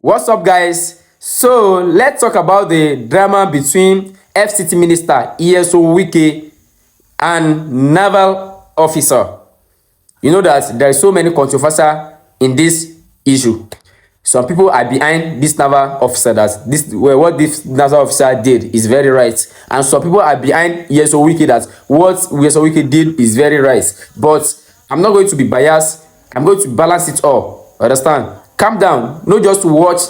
What's up, guys? So let's talk about the drama between FCT Minister Nyeosom Wike and Naval officer. You know that there is so many controversy in this issue. Some people are behind this naval officer that what this naval officer did is very right, and some people are behind Nyeosom Wike that what Nyeosom Wike did is very right. But I'm not going to be biased. I'm going to balance it all. Understand? Calm down. Not just watch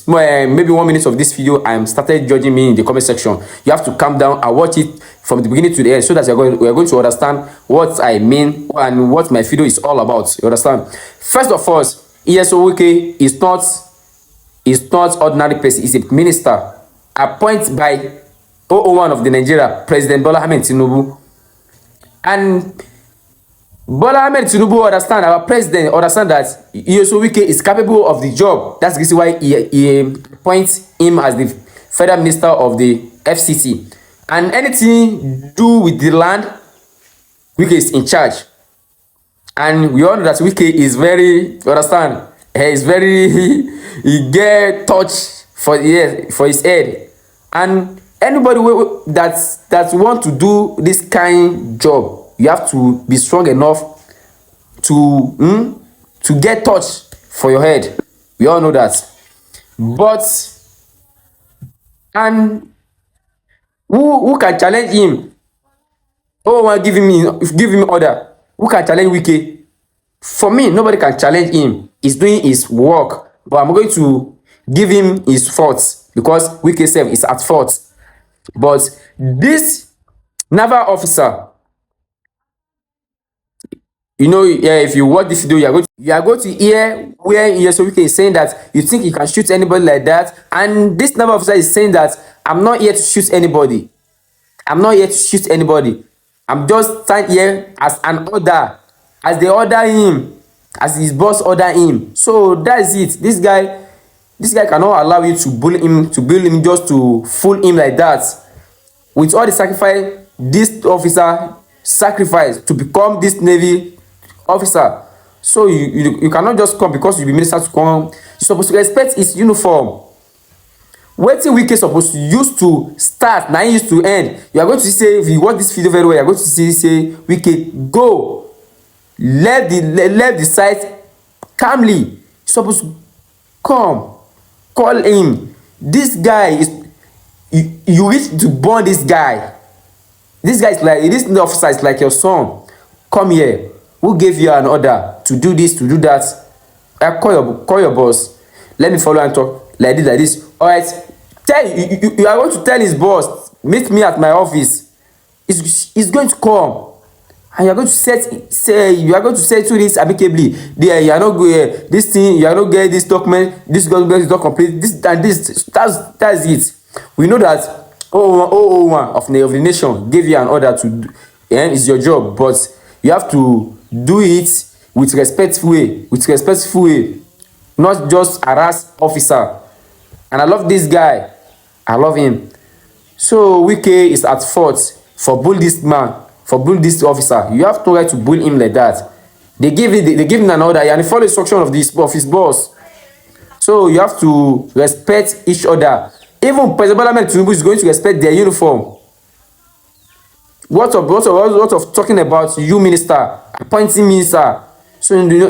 maybe 1 minute of this video and started judging me in the comment section. You have to calm down and watch it from the beginning to the end so that we are going to understand what I mean and what my video is all about. You understand? First of all, Nyeosom Wike is not ordinary person. He's a minister appointed by 001 of the Nigeria, President Bola Ahmed Tinubu. And Bola Ahmed Tinubu understand, our president understand that Nyeosom Wike is capable of the job. That's the reason why he appoints him as the federal minister of the FCT. And anything do with the land, Wike is in charge. And we all know that Wike is very, you understand, he is very, he get touch for his head. And anybody that want to do this kind job, you have to be strong enough to get touch for your head. We all know that. But and who can challenge him? Oh, one give him order. Who can challenge Wike? For me, nobody can challenge him. He's doing his work, but I'm going to give him his faults because Wike self is at fault. But this naval officer, you know, if you watch this video, you are going to hear where Nyeosom Wike is saying that you think you can shoot anybody like that, and this naval officer is saying that I'm not here to shoot anybody. I'm not here to shoot anybody. I'm just stand here as an order, as they order him, as his boss order him. So that's it. This guy cannot allow you to bully him, just to fool him like that. With all the sacrifice this officer sacrificed to become this Navy officer, so you cannot just come because you be minister to come. You're supposed to respect his uniform. Wetin Wike supposed to use to start, now he used to end. You are going to say, if you watch this video very well, you are going to say Wike go, left the site calmly. You supposed to come, call him. This guy is, you wish to burn this guy. This guy is like, this officer is like your son. Come here. Who gave you an order to do this, to do that? Call your boss. Let me follow and talk like this. All right. You are going to tell his boss, meet me at my office. He's going to come, and you are going to settle this amicably. There, you are not going this thing. You are not getting this document. This document is not complete. This and this. That's it. We know that 001 of the nation gave you an order to do, and it's your job, but you have to do it with respectful way, not just harass officer. And I love this guy. I love him. So Wike is at fault for bullying this man, for bullying this officer. You have no right to bully him like that. They give him an order and he follow instruction of his boss. So you have to respect each other. Even President Bola Ahmed Tinubu is going to respect their uniform. What of talking about you minister, appointing minister? So you know,